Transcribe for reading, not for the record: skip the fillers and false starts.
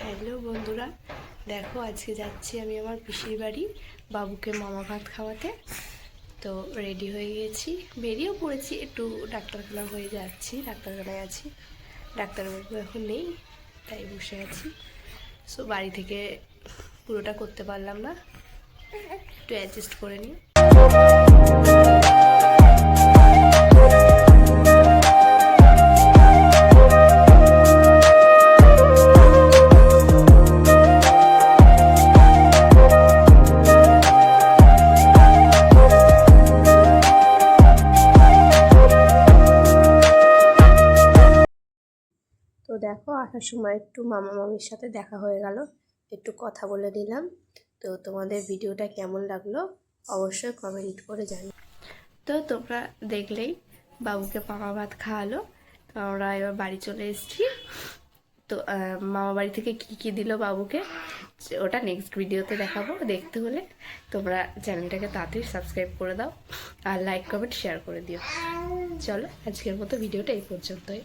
Hello বন্ধুরা, দেখো আজকে যাচ্ছি আমি আমার পিসির বাড়ি বাবুকে মামা ভাত খাওয়াতে। তো রেডি হয়ে গেছি, বেরিয়েও পড়েছি, একটু ডাক্তারখানা হয়ে যাচ্ছি, ডাক্তারখানায় আছি। ডাক্তারবাবু এখন নেই, তাই বসে আছি। সো বাড়ি থেকে পুরোটা করতে পারলাম না, একটু অ্যাডজাস্ট করে নিই। তো দেখো আসার সময় একটু মামা মামির সাথে দেখা হয়ে গেল, একটু কথা বলে নিলাম। তো তোমাদের ভিডিওটা কেমন লাগলো অবশ্যই কমেন্ট করে জানি। তো তোমরা দেখলেই বাবুকে মামা ভাত খাওয়ালো। তো আমরা এবার বাড়ি চলে এসেছি। তো মামা বাড়ি থেকে কি কি দিল বাবুকে ওটা নেক্সট ভিডিওতে দেখাবো। দেখতে হলে তোমরা চ্যানেলটাকে তাড়াতাড়ি সাবস্ক্রাইব করে দাও আর লাইক কমেন্ট শেয়ার করে দিও। চলো আজকের মতো ভিডিওটা এই পর্যন্তই।